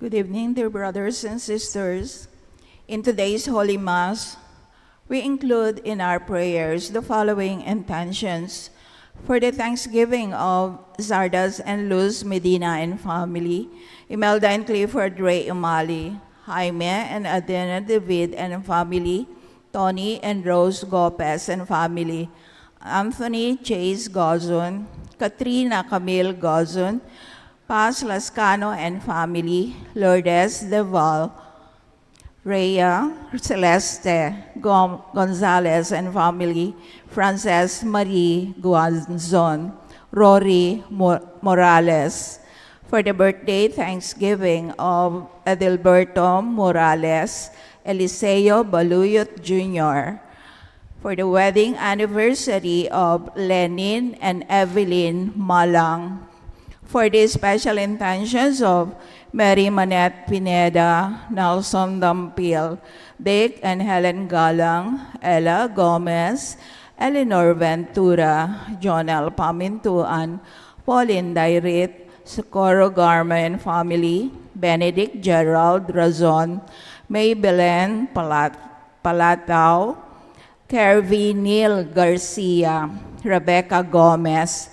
Good evening, dear brothers and sisters. In today's Holy Mass, we include in our prayers the following intentions: for the thanksgiving of Zardas and Luz Medina and family, Imelda and Clifford Ray Umali, Jaime and Adena David and family, Tony and Rose Gopez and family, Anthony Chase Gozon, Katrina Camille Gozon, Paz Lascano and family, Lourdes Deval, Rhea Celeste Gonzalez and family, Frances Marie Guanzon, Rory Morales. For the birthday thanksgiving of Adalberto Morales, Eliseo Baluyot Jr. For the wedding anniversary of Lenin and Evelyn Malang. For the special intentions of Mary Manette Pineda, Nelson Dampil, Dick and Helen Galang, Ella Gomez, Eleanor Ventura, Jonel Pamintuan, Pauline Dairit, Socorro Garma and family, Benedict Gerald Razon, May Belen Palatao, Kervy Neil Garcia, Rebecca Gomez,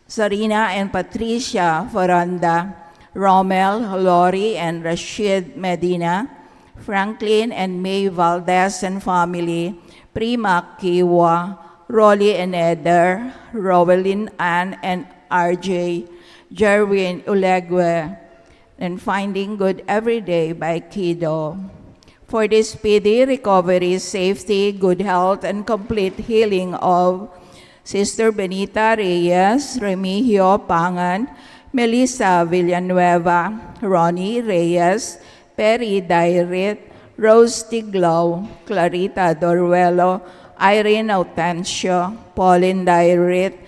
Sarina and Patricia Faranda, Romel, Lori and Rashid Medina, Franklin and May Valdez and family, Prima Kiwa, Rolly and Eder, Rowelyn Ann and RJ, Jerwin Ulegwe, and Finding Good Every Day by Kido. For the speedy recovery, safety, good health, and complete healing of Sister Benita Reyes, Remigio Pangan, Melissa Villanueva, Ronnie Reyes, Perry Dairit, Rose Tiglaw, Clarita Doruelo, Irene Autencio, Pauline Dairit,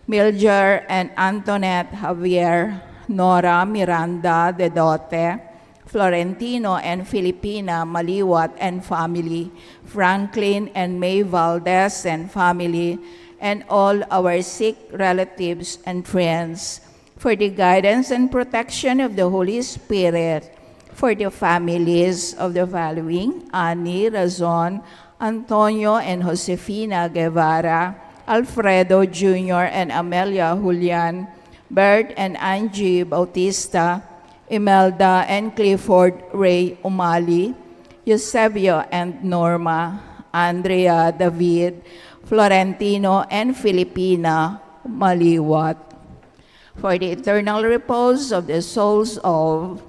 Milger and Antoinette Javier, Nora Miranda de Dote, Florentino and Filipina Maliwat and family, Franklin and May Valdez and family, and all our sick relatives and friends, for the guidance and protection of the Holy Spirit, for the families of the following: Annie Razon, Antonio and Josefina Guevara, Alfredo Jr. and Amelia Julian, Bert and Angie Bautista, Imelda and Clifford Ray Umali, Eusebio and Norma, Andrea David, Florentino and Filipina Maliwat. For the eternal repose of the souls of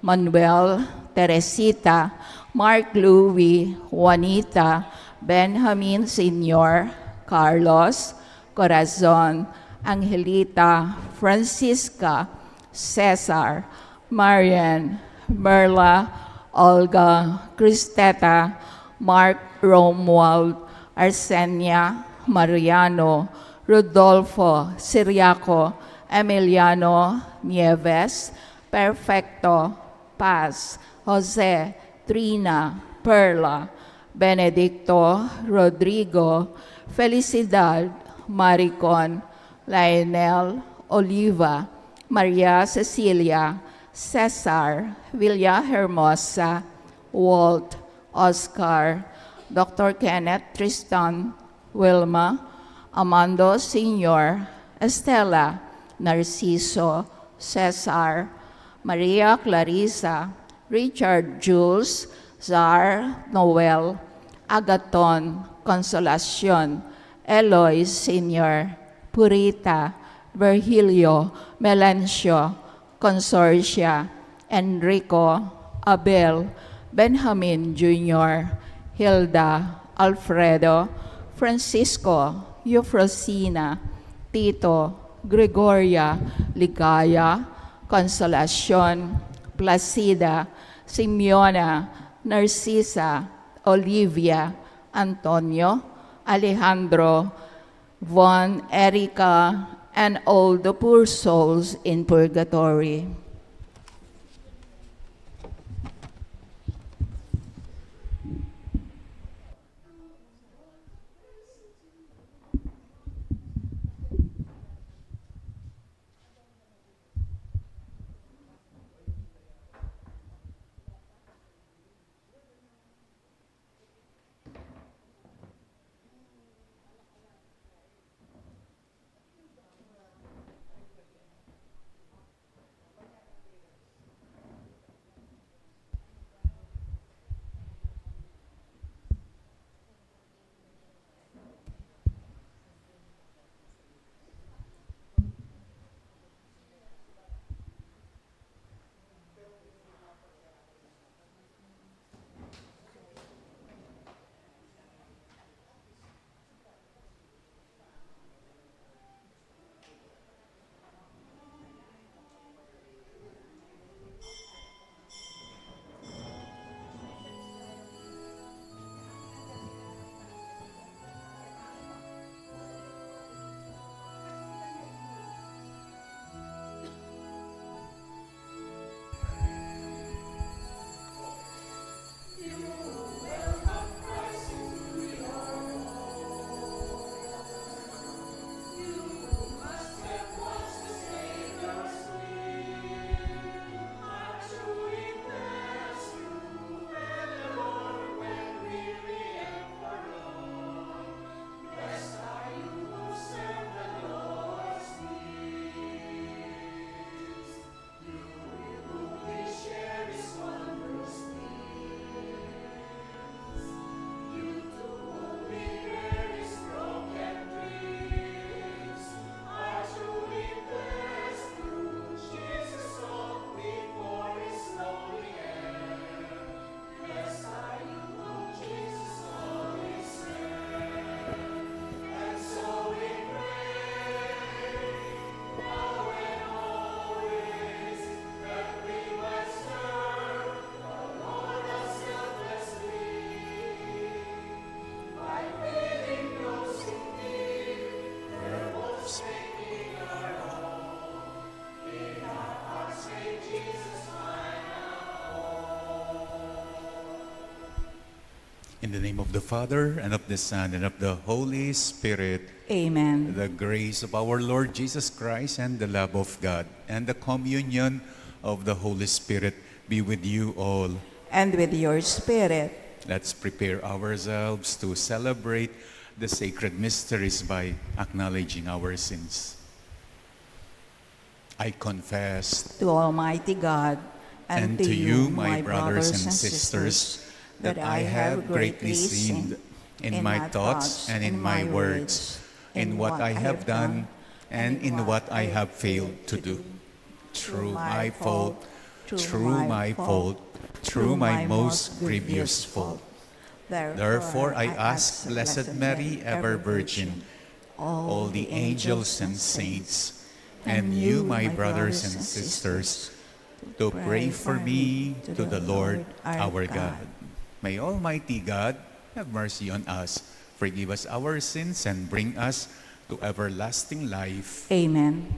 Manuel, Teresita, Mark Louie, Juanita, Benjamin Sr., Carlos, Corazon, Angelita, Francisca, Cesar, Marian, Merla, Olga, Cristeta, Mark Romuald, Arsenia, Mariano, Rodolfo, Siriaco, Emiliano, Nieves, Perfecto, Paz, Jose, Trina, Perla, Benedicto, Rodrigo, Felicidad, Maricon, Lionel, Oliva, Maria Cecilia, Cesar, Villa Hermosa, Walt, Oscar, Dr. Kenneth Tristan, Wilma, Amando Sr., Estela, Narciso, Cesar, Maria Clarissa, Richard Jules, Zar, Noel, Agaton, Consolacion, Eloy Sr., Purita, Virgilio, Melancio, Consorcia, Enrico, Abel, Benjamin Jr., Hilda, Alfredo, Francisco, Eufrosina, Tito, Gregoria, Ligaya, Consolacion, Placida, Simeona, Narcisa, Olivia, Antonio, Alejandro, Von, Erica, and all the poor souls in purgatory. In the name of the Father, and of the Son, and of the Holy Spirit. Amen. The grace of our Lord Jesus Christ, and the love of God, and the communion of the Holy Spirit be with you all. And with your spirit. Let's prepare ourselves to celebrate the sacred mysteries by acknowledging our sins. I confess To Almighty God and to you, my brothers and sisters, that I have greatly sinned in my thoughts and in my words, in what I have done and in what I have failed to do. Through my fault, through my most grievous fault. Therefore I ask Blessed Mary, ever Virgin, all the angels and saints, and you, my brothers and sisters, to pray for me to the Lord our God. May Almighty God have mercy on us, forgive us our sins, and bring us to everlasting life. Amen.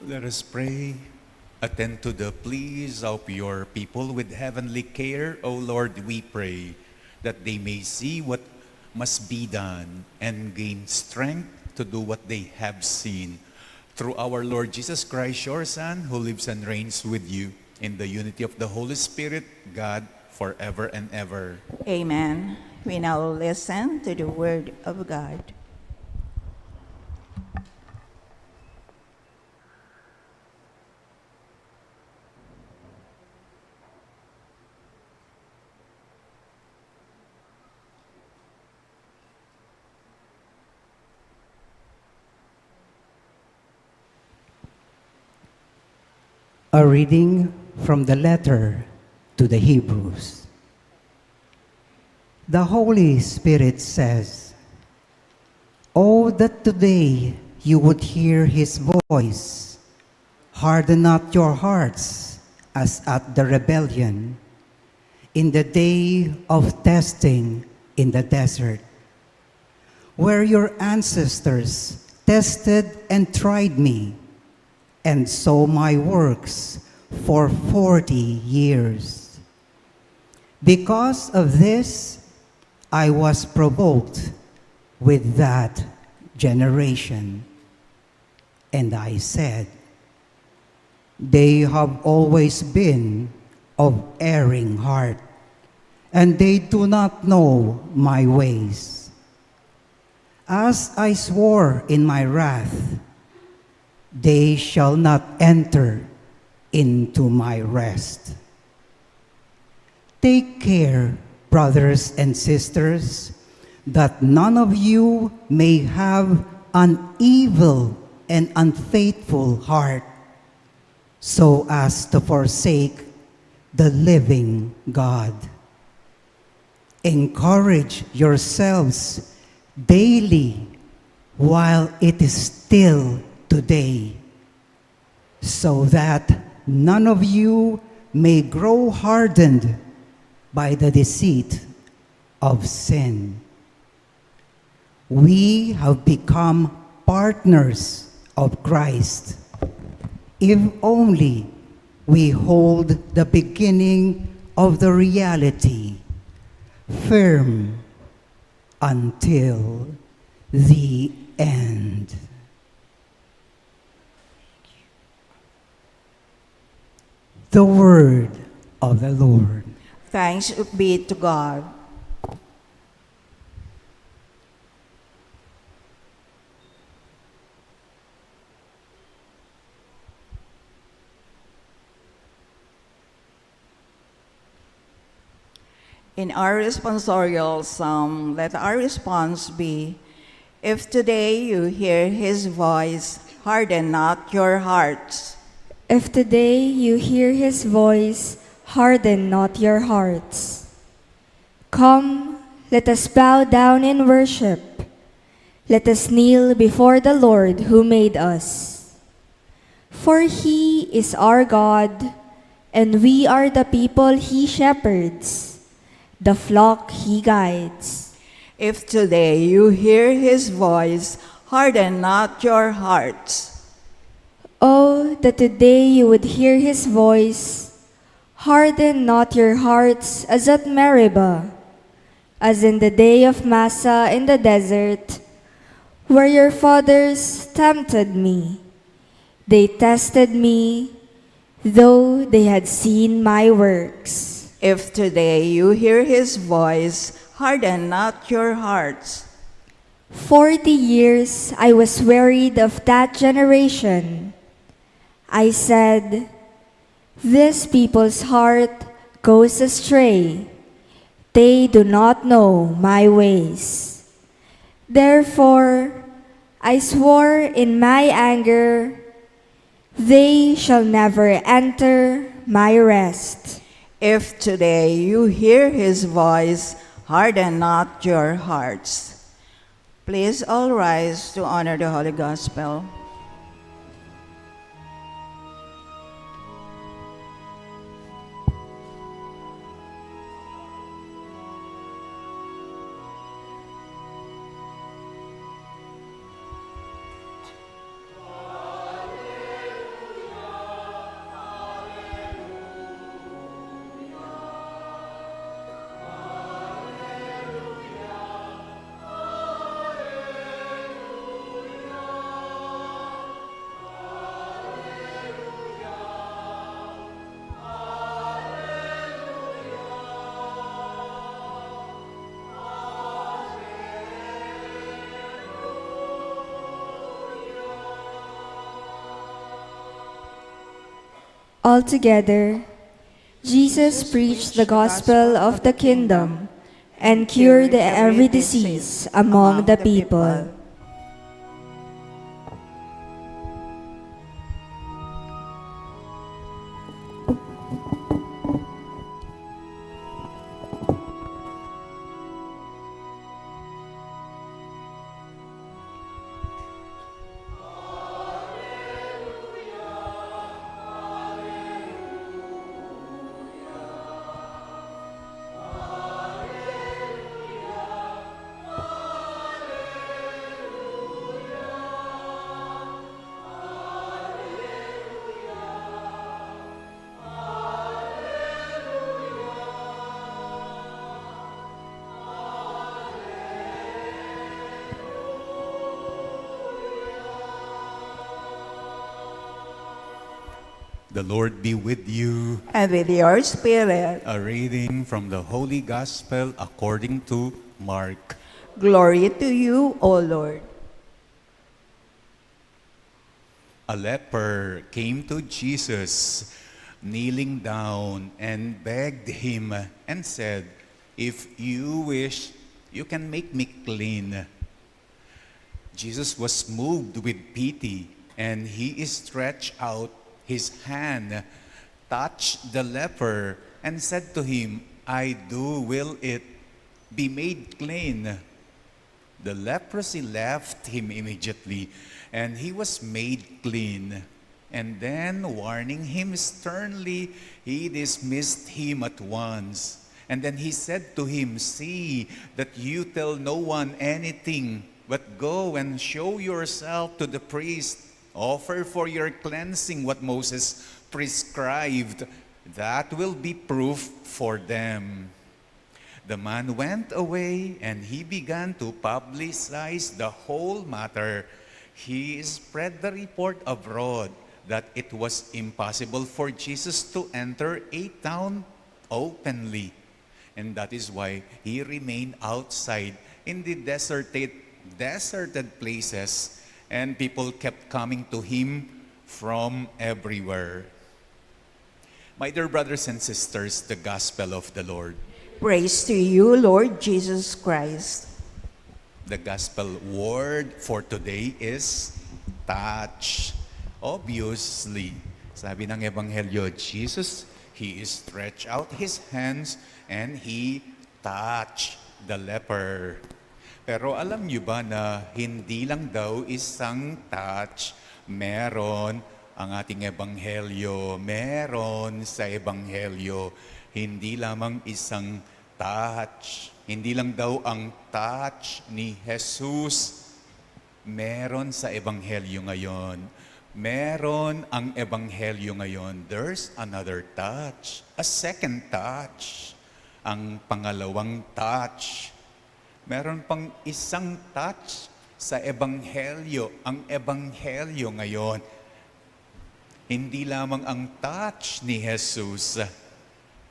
Let us pray. Attend to the pleas of your people with heavenly care, O Lord, we pray, that they may see what must be done and gain strength to do what they have seen. Through our Lord Jesus Christ, your Son, who lives and reigns with you in the unity of the Holy Spirit, God, forever and ever. Amen. We now listen to the word of God. A reading from the letter to the Hebrews. The Holy Spirit says, "Oh, that today you would hear his voice. Harden not your hearts as at the rebellion, in the day of testing in the desert, where your ancestors tested and tried me, and saw my works for 40 years. Because of this, I was provoked with that generation. And I said, they have always been of erring heart, and they do not know my ways. As I swore in my wrath, they shall not enter into my rest. Take care, brothers and sisters, that none of you may have an evil and unfaithful heart, so as to forsake the living God. Encourage yourselves daily while it is still today, so that none of you may grow hardened by the deceit of sin. We have become partners of Christ, if only we hold the beginning of the reality firm until the end. The word of the Lord. Thanks be to God. In our responsorial psalm, let our response be, if today you hear his voice, harden not your hearts. If today you hear his voice, harden not your hearts. Come, let us bow down in worship. Let us kneel before the Lord who made us. For he is our God, and we are the people he shepherds, the flock he guides. If today you hear his voice, harden not your hearts. Oh, that today you would hear his voice. Harden not your hearts as at Meribah, as in the day of Massa in the desert, where your fathers tempted me. They tested me, though they had seen my works. If today you hear his voice, harden not your hearts. 40 years I was wearied of that generation. I said, this people's heart goes astray. They do not know my ways. Therefore, I swore in my anger, they shall never enter my rest. If today you hear his voice, harden not your hearts. Please all rise to honor the Holy Gospel. Altogether, Jesus preached the gospel of the kingdom and cured every disease among the people. The Lord be with you. And with your spirit, A reading from the Holy Gospel according to Mark. glory to you, O Lord. A leper came to Jesus, kneeling down and begged him and said, "If you wish, you can make me clean." Jesus was moved with pity, and he stretched out his hand, touched the leper, and said to him, "I do will it, be made clean." The leprosy left him immediately, and he was made clean. And then, warning him sternly, he dismissed him at once. And then he said to him, "See that you tell no one anything, but go and show yourself to the priest. Offer for your cleansing what Moses prescribed. That will be proof for them." The man went away, and he began to publicize the whole matter. He spread the report abroad that it was impossible for Jesus to enter a town openly. And that is why he remained outside in the deserted places, and people kept coming to him from everywhere. My dear brothers and sisters, the gospel of the Lord. Praise to you, Lord Jesus Christ. The gospel word for today is touch. Obviously, sabi ng Ebanghelyo, Jesus, he stretched out his hands and he touched the leper. Pero alam niyo ba na hindi lang daw isang touch, meron ang ating Ebanghelyo, meron sa Ebanghelyo, hindi lamang isang touch. Hindi lang daw ang touch ni Jesus. Meron sa Ebanghelyo ngayon. Meron ang Ebanghelyo ngayon. There's another touch. A second touch. Ang pangalawang touch. Meron pang isang touch sa Ebanghelyo. Ang Ebanghelyo ngayon. Hindi lamang ang touch ni Jesus.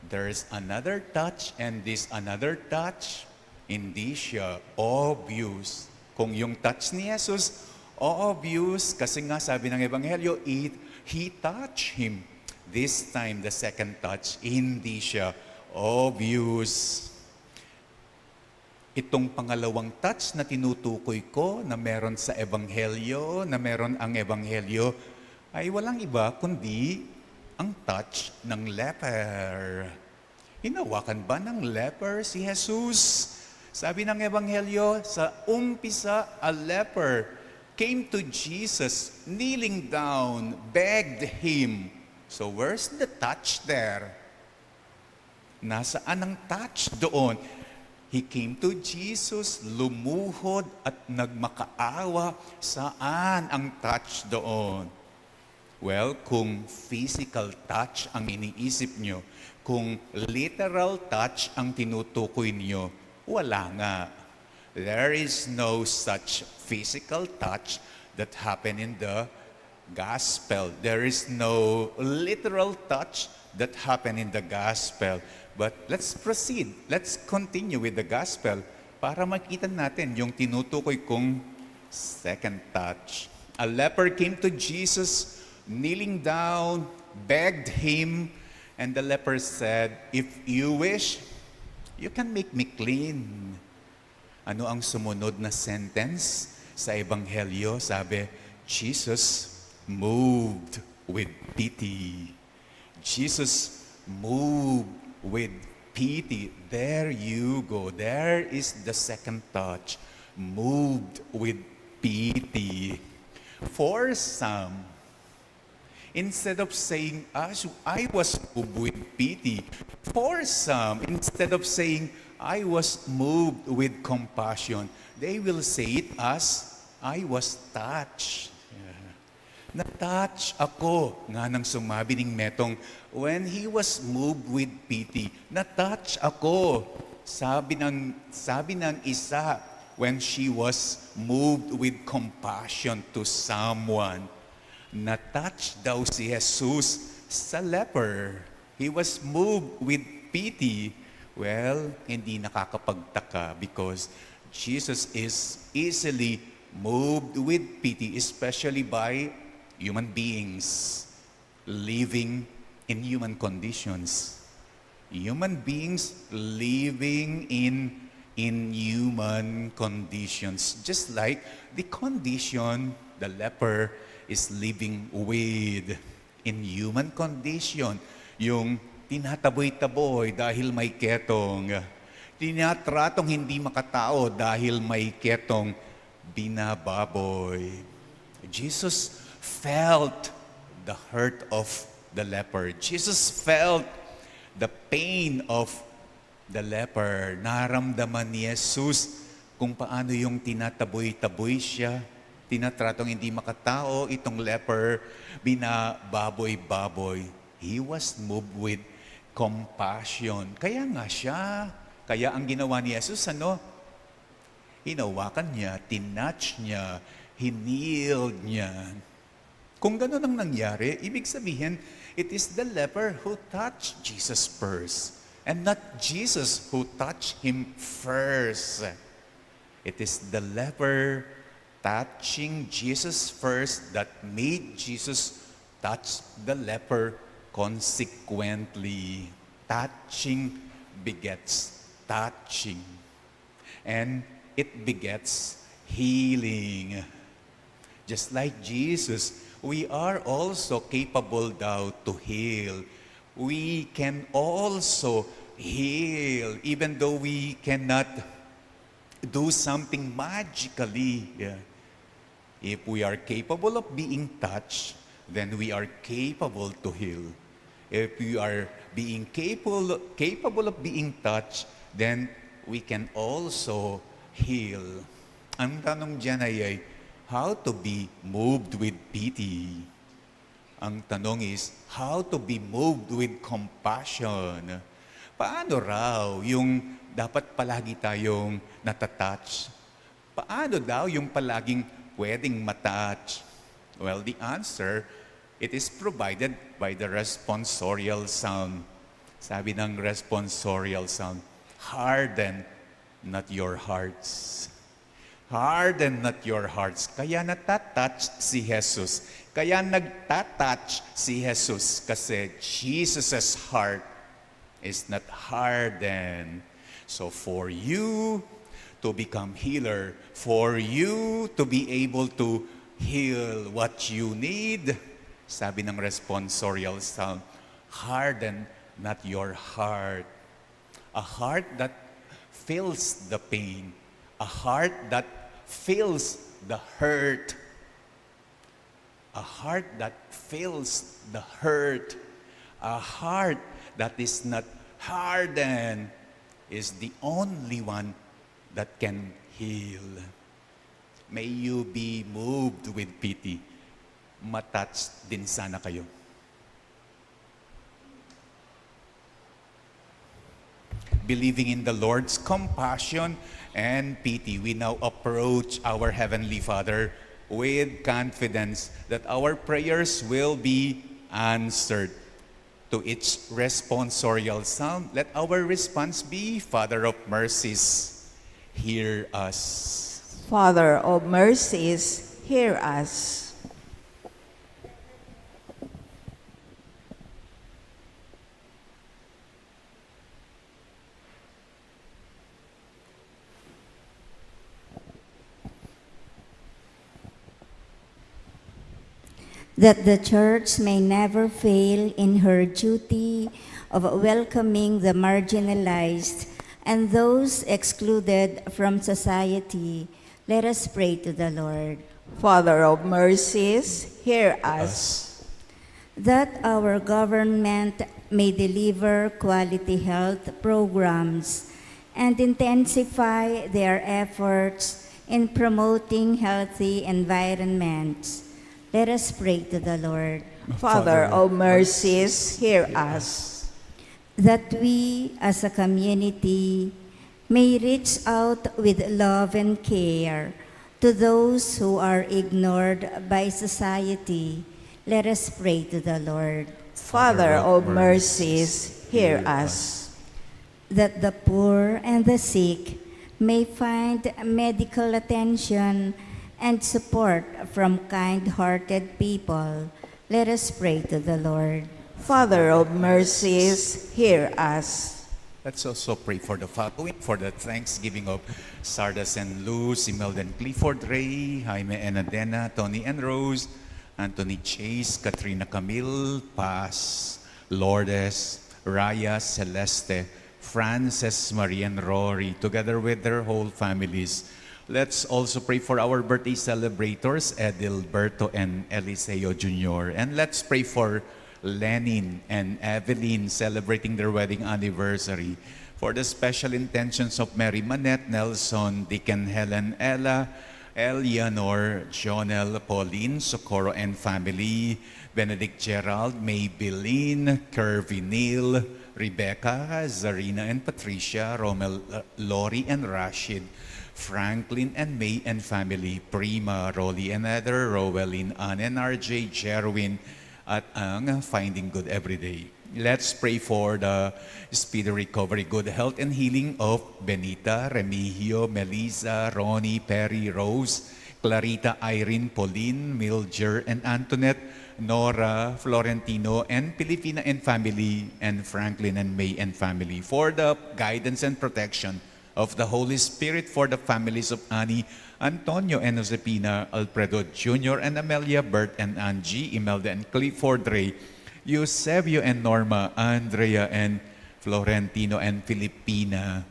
There's another touch, and this another touch, hindi siya obvious. Kung yung touch ni Jesus, obvious, kasi nga sabi ng Ebanghelyo, he touched him. This time, the second touch, hindi siya obvious. Itong pangalawang touch na tinutukoy ko, na meron sa Ebanghelyo, na meron ang Ebanghelyo, ay walang iba kundi ang touch ng leper. Hinawakan ba ng leper si Jesus? Sabi ng Ebanghelyo, sa umpisa, a leper came to Jesus, kneeling down, begged him. So where's the touch there? Nasaan ang touch doon? He came to Jesus, lumuhod at nagmakaawa. Saan ang touch doon? Well, kung physical touch ang iniisip nyo, kung literal touch ang tinutukoy nyo, wala nga. There is no such physical touch that happened in the gospel. There is no literal touch that happened in the gospel. But let's proceed. Let's continue with the gospel para makita natin yung tinutukoy kong second touch. A leper came to Jesus, kneeling down, begged him, and the leper said, "If you wish, you can make me clean." Ano ang sumunod na sentence sa Ebanghelyo? Sabi, Jesus moved with pity. Jesus moved with pity. There you go. There is the second touch. Moved with pity. For some, instead of saying, I was moved with pity. For some, instead of saying, I was moved with compassion, they will say it as, I was touched. Na-touch ako, nga nang sumabi ng Metong, when he was moved with pity. Na-touch ako, sabi ng isa, when she was moved with compassion to someone. Na-touch daw si Jesus sa leper. He was moved with pity. Well, hindi nakakapagtaka because Jesus is easily moved with pity, especially by human beings living in human conditions. Human beings living in human conditions. Just like the condition the leper is living with in human condition. Yung tinataboy-taboy dahil may ketong. Tinatratong hindi makatao dahil may ketong binababoy. Jesus felt the hurt of the leper. Jesus felt the pain of the leper. Naramdaman ni Jesus kung paano yung tinataboy-taboy siya, tinatratong hindi makatao, itong leper, binababoy-baboy. He was moved with compassion. Kaya nga siya, kaya ang ginawa ni Jesus, hinawakan niya, tinatch niya, hiniled niya. Kung ganun ang nangyari, ibig sabihin, it is the leper who touched Jesus first, and not Jesus who touched him first. It is the leper touching Jesus first that made Jesus touch the leper consequently. Touching begets touching. And it begets healing. Just like Jesus, we are also capable daw to heal. We can also heal even though we cannot do something magically. Yeah. If we are capable of being touched, then we are capable to heal. If we are being capable of being touched, then we can also heal. Ang tanong dyan ay how to be moved with pity. Ang tanong is, how to be moved with compassion. Paano raw yung dapat palagi tayong natatouch? Paano daw yung palaging pwedeng matouch? Well, the answer, it is provided by the responsorial psalm. Sabi ng responsorial psalm, harden not your hearts. Harden not your hearts. Kaya natatouch si Jesus. Kaya nagtatouch si Jesus kasi Jesus' heart is not hardened. So for you to become healer, for you to be able to heal what you need, sabi ng responsorial psalm, harden not your heart. A heart that feels the pain. A heart that feels the hurt. A heart that feels the hurt. A heart that is not hardened is the only one that can heal. May you be moved with pity. Matouch din sana kayo. Believing in the Lord's compassion and pity, we now approach our Heavenly Father with confidence that our prayers will be answered. To each responsorial psalm, let our response be, Father of mercies, hear us. Father of mercies, hear us. That the Church may never fail in her duty of welcoming the marginalized and those excluded from society, let us pray to the Lord. Father of mercies, hear us. That our government may deliver quality health programs and intensify their efforts in promoting healthy environments. Let us pray to the Lord. Father of mercies, hear us. That we as a community may reach out with love and care to those who are ignored by society. Let us pray to the Lord. Father of mercies, hear us. That the poor and the sick may find medical attention and support from kind-hearted people. Let us pray to the Lord. Father of mercies, hear us. Let's also pray for the following, for the thanksgiving of Sardas and Luz, Imelda and Clifford Ray, Jaime and Adena, Tony and Rose, Anthony Chase, Katrina Camille, Paz, Lourdes, Raya, Celeste, Frances, Marie and Rory, together with their whole families. Let's also pray for our birthday celebrators, Edilberto and Eliseo Jr. And let's pray for Lenin and Evelyn celebrating their wedding anniversary. For the special intentions of Mary Manette, Nelson, Deacon Helen Ella, Eleanor, Jonel, Pauline, Socorro and family, Benedict Gerald, Maybelline, Curvy Neil, Rebecca, Zarina and Patricia, Romel, Lori and Rashid, Franklin and May and family, Prima, Rolly and Heather, Rowelyn, Ann and RJ, Jerwin, at ang Finding Good Everyday. Let's pray for the speedy recovery, good health, and healing of Benita, Remigio, Melissa, Ronnie, Perry, Rose, Clarita, Irene, Pauline, Milger, and Antoinette, Nora, Florentino, and Pilipina and family, and Franklin and May and family, for the guidance and protection of the Holy Spirit, for the families of Annie, Antonio and Josepina, Alfredo Jr. and Amelia, Bert and Angie, Imelda and Clifford Ray, Eusebio and Norma, Andrea and Florentino and Filipina,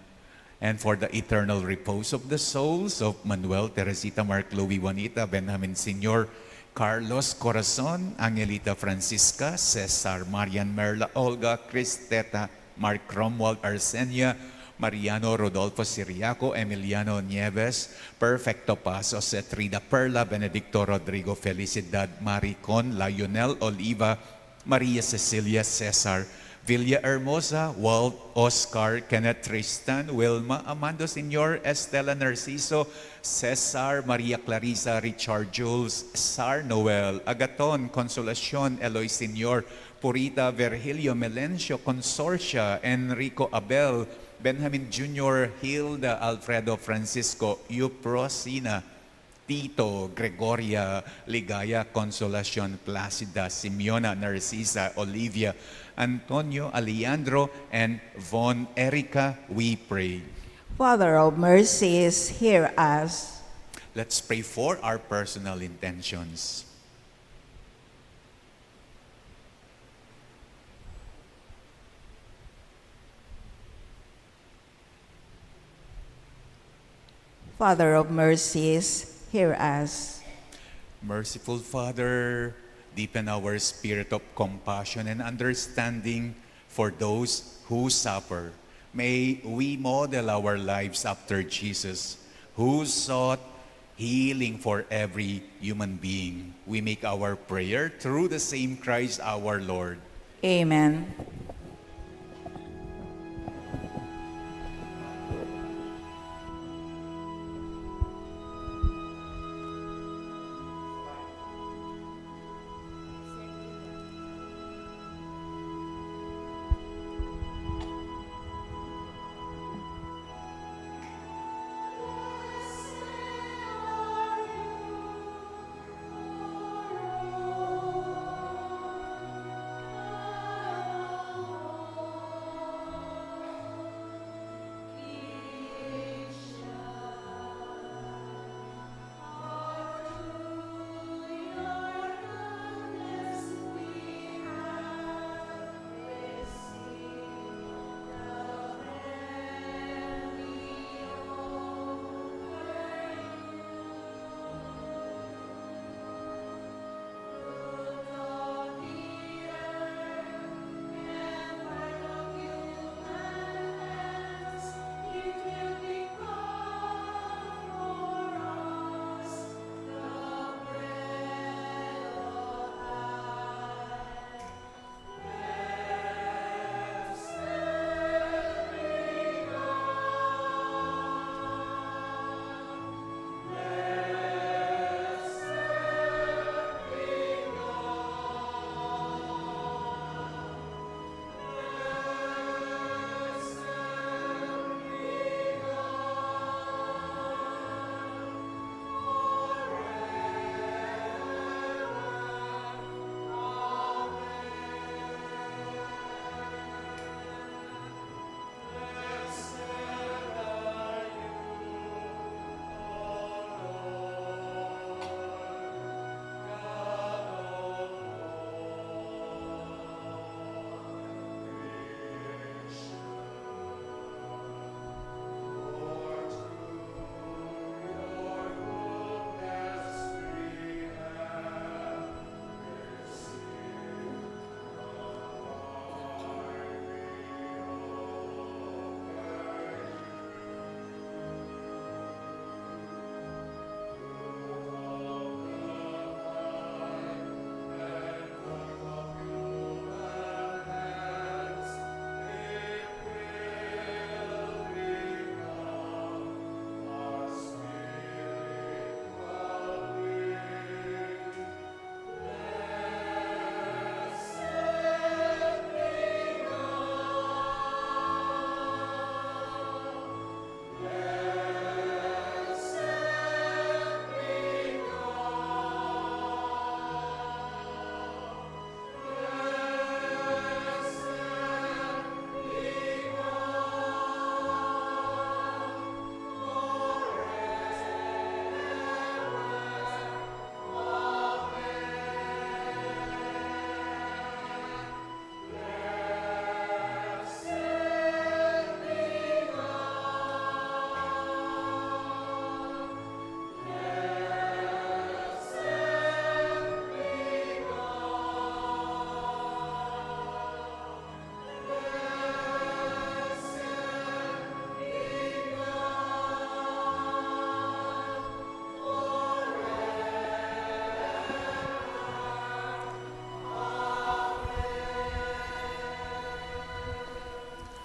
and for the eternal repose of the souls of Manuel, Teresita, Mark, Louie, Juanita, Benjamin Sr., Carlos Corazon, Angelita Francisca, Cesar, Marian, Merla, Olga, Cristeta, Mark Cromwell, Arsenia, Mariano, Rodolfo Siriaco, Emiliano Nieves, Perfecto Paso, Cetrida, Perla, Benedicto, Rodrigo, Felicidad, Maricon, Lionel, Oliva, Maria Cecilia, Cesar, Villa Hermosa, Walt, Oscar, Kenneth, Tristan, Wilma, Amando Senior, Estela Narciso, Cesar, Maria Clarisa, Richard Jules, Sar Noel, Agaton, Consolacion, Eloy Senior, Purita, Virgilio, Melencio, Consorcia, Enrico Abel, Benjamin Jr., Hilda, Alfredo, Francisco, Euprosina, Tito, Gregoria, Ligaya, Consolacion, Placida, Simeona, Narcisa, Olivia, Antonio, Alejandro, and Von Erica, we pray. Father of mercies, hear us. Let's pray for our personal intentions. Father of mercies, hear us. Merciful Father, deepen our spirit of compassion and understanding for those who suffer. May we model our lives after Jesus, who sought healing for every human being. We make our prayer through the same Christ our Lord. Amen.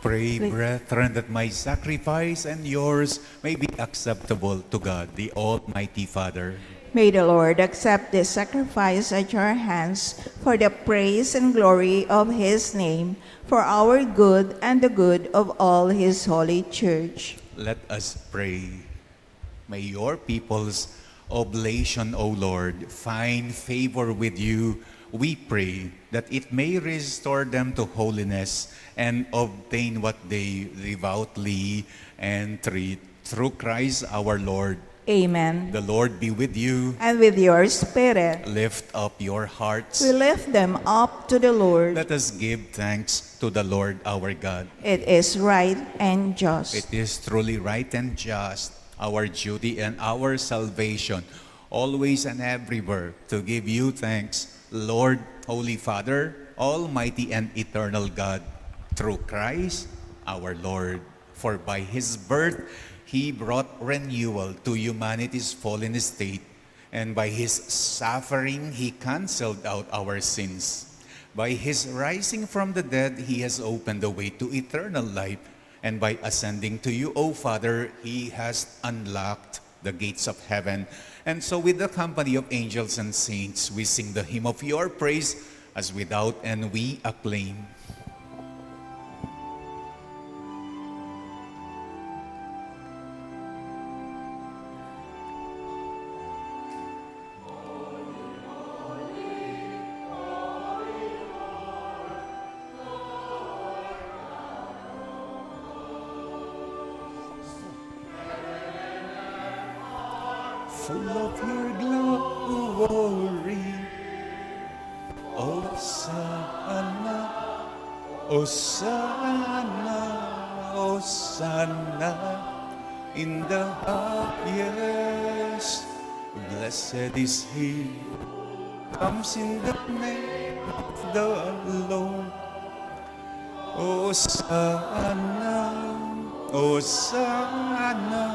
Pray, brethren, that my sacrifice and yours may be acceptable to God, the Almighty Father. May the Lord accept this sacrifice at your hands for the praise and glory of his name, for our good and the good of all his holy church. Let us pray. May your people's oblation, O Lord, find favor with you. We pray that it may restore them to holiness and obtain what they devoutly entreat through Christ our Lord. Amen. The Lord be with you. And with your spirit, Lift up your hearts. we lift them up to the Lord. Let us give thanks to the Lord our God. It is right and just. It is truly right and just, our duty and our salvation, always and everywhere, to give you thanks, Lord, Holy Father, Almighty and eternal God, through Christ our Lord. For by his birth, he brought renewal to humanity's fallen state, and by his suffering, he canceled out our sins. By his rising from the dead, he has opened the way to eternal life, and by ascending to you, O Father, he has unlocked the gates of heaven. And so with the company of angels and saints, we sing the hymn of your praise as without and we acclaim. Full of your glory, Hosanna, Hosanna, Hosanna, in the highest. Blessed is he who comes in the name of the Lord. Hosanna, Hosanna,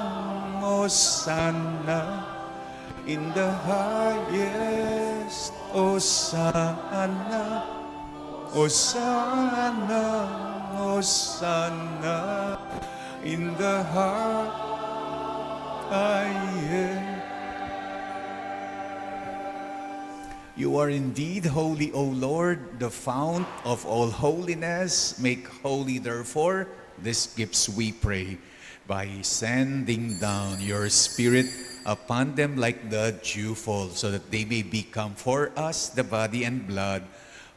Hosanna, in the highest. Hosanna, Hosanna, Hosanna, in the highest. You are indeed holy, O Lord, the fount of all holiness. Make holy, therefore, these gifts, we pray, by sending down your Spirit upon them like the dewfall, so that they may become for us the body and blood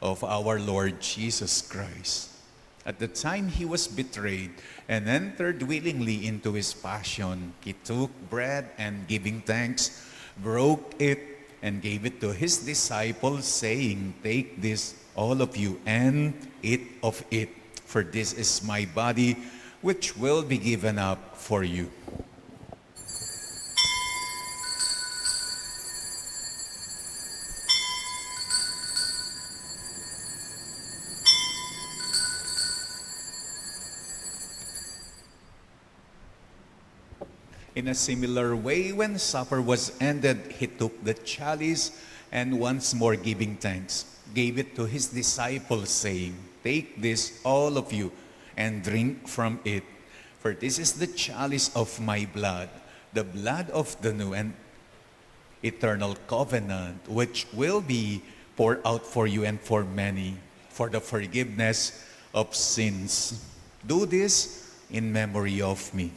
of our Lord Jesus Christ. At the time he was betrayed and entered willingly into his passion, he took bread and, giving thanks, broke it and gave it to his disciples, saying, "Take this, all of you, and eat of it, for this is my body, which will be given up for you." In a similar way, when supper was ended, he took the chalice and, once more giving thanks, gave it to his disciples, saying, "Take this, all of you, and drink from it. For this is the chalice of my blood, the blood of the new and eternal covenant, which will be poured out for you and for many, for the forgiveness of sins. Do this in memory of me."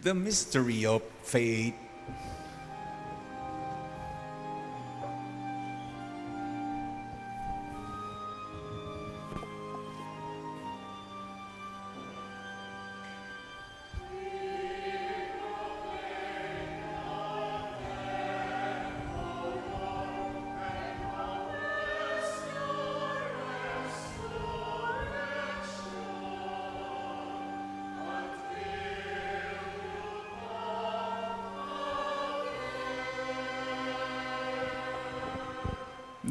The mystery of faith.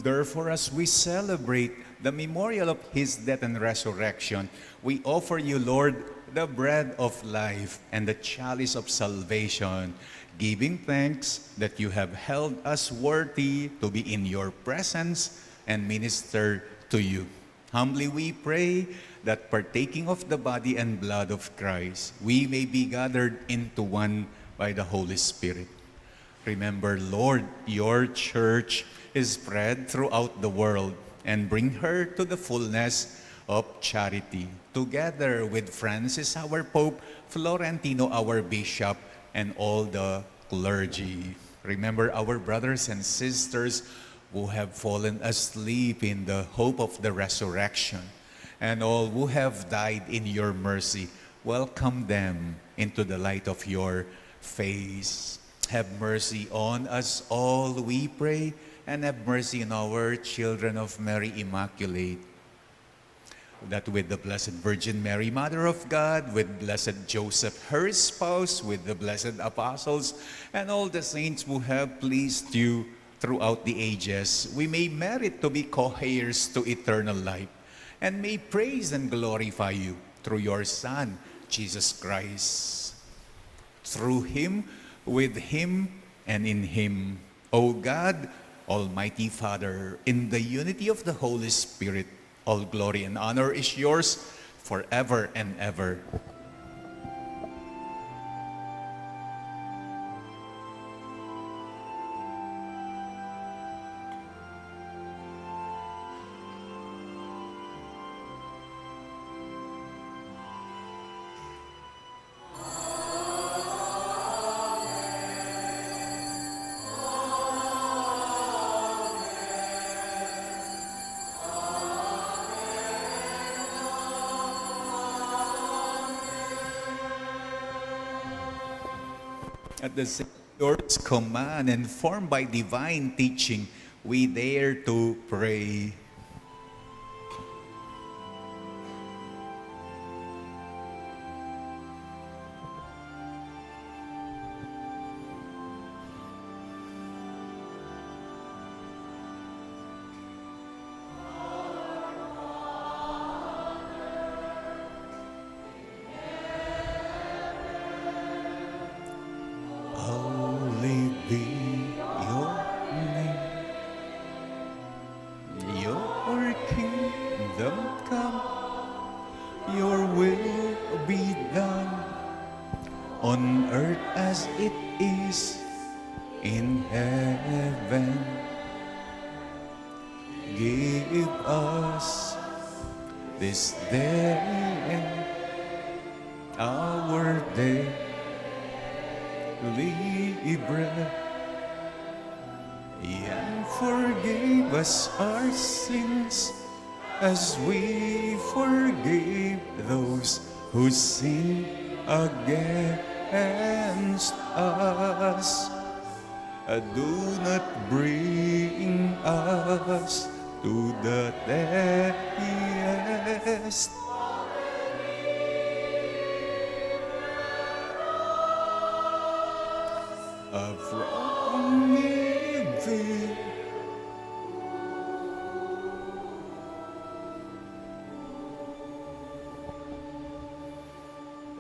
Therefore, as we celebrate the memorial of his death and resurrection, we offer you, Lord, the bread of life and the chalice of salvation, giving thanks that you have held us worthy to be in your presence and minister to you. Humbly we pray that partaking of the body and blood of Christ, we may be gathered into one by the Holy Spirit. Remember, Lord, your church is spread throughout the world, and bring her to the fullness of charity, together with Francis, our Pope, Florentino, our Bishop, and all the clergy. Remember our brothers and sisters who have fallen asleep in the hope of the resurrection, and all who have died in your mercy. Welcome them into the light of your face. Have mercy on us all, we pray, and have mercy on our children of Mary Immaculate, that with the Blessed Virgin Mary, Mother of God, with Blessed Joseph, her spouse, with the blessed apostles, and all the saints who have pleased you throughout the ages, we may merit to be co-heirs to eternal life, and may praise and glorify you through your Son, Jesus Christ. Through him, with him, and in him, O God, Almighty Father, in the unity of the Holy Spirit, all glory and honor is yours forever and ever. At the Savior's command and formed by divine teaching, we dare to pray. Holy be your name, your kingdom come, your will be done, on earth as it is in heaven. Give us this day our day. Libre, and forgive us our sins as we forgive those who sin against us. Do not bring us to the test, from evil.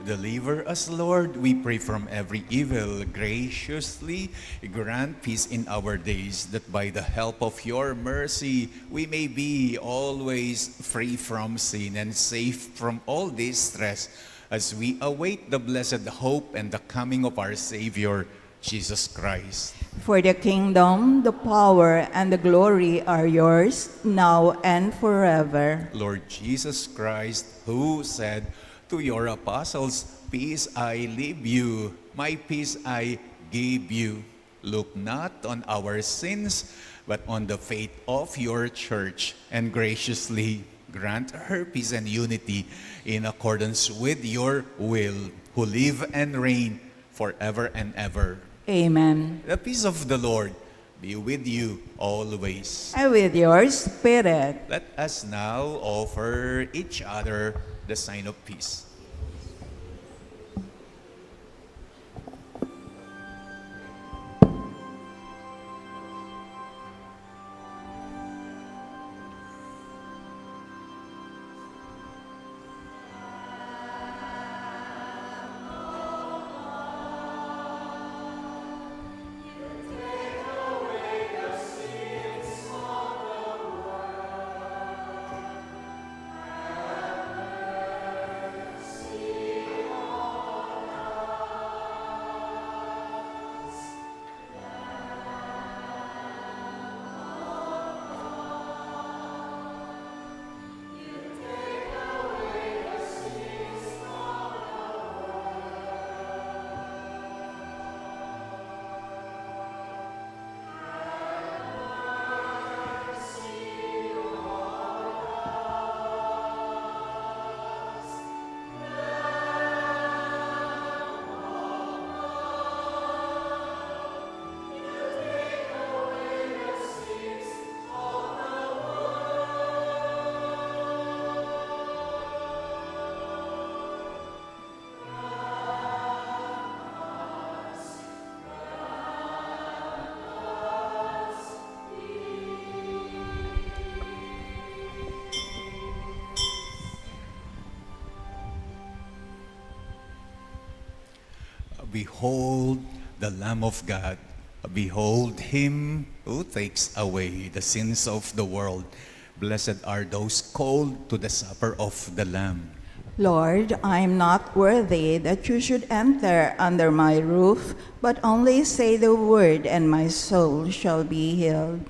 Deliver us, Lord, we pray, from every evil. Graciously grant peace in our days, that by the help of your mercy we may be always free from sin and safe from all distress, as we await the blessed hope and the coming of our Savior, Jesus Christ. For the kingdom, the power, and the glory are yours, now and forever. Lord Jesus Christ, who said to your apostles, "Peace I leave you, my peace I give you," look not on our sins, but on the faith of your church, and graciously grant her peace and unity in accordance with your will, who live and reign forever and ever. Amen. The peace of the Lord be with you always. And with your spirit. Let us now offer each other the sign of peace. Behold the Lamb of God. Behold him who takes away the sins of the world. Blessed are those called to the supper of the Lamb. Lord, I am not worthy that you should enter under my roof, but only say the word, and my soul shall be healed.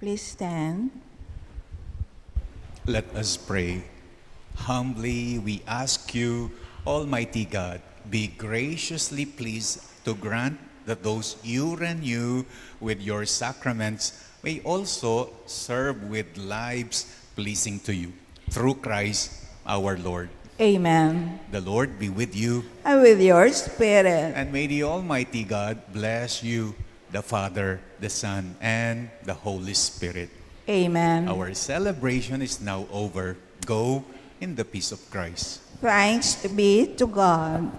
Please stand. Let us pray. Humbly we ask you, Almighty God, be graciously pleased to grant that those you renew with your sacraments may also serve with lives pleasing to you. Through Christ our Lord. Amen. The Lord be with you, And with your spirit. and may the Almighty God bless you, the Father, the Son, and the Holy Spirit. Amen. Our celebration is now over. Go in the peace of Christ. Thanks be to God.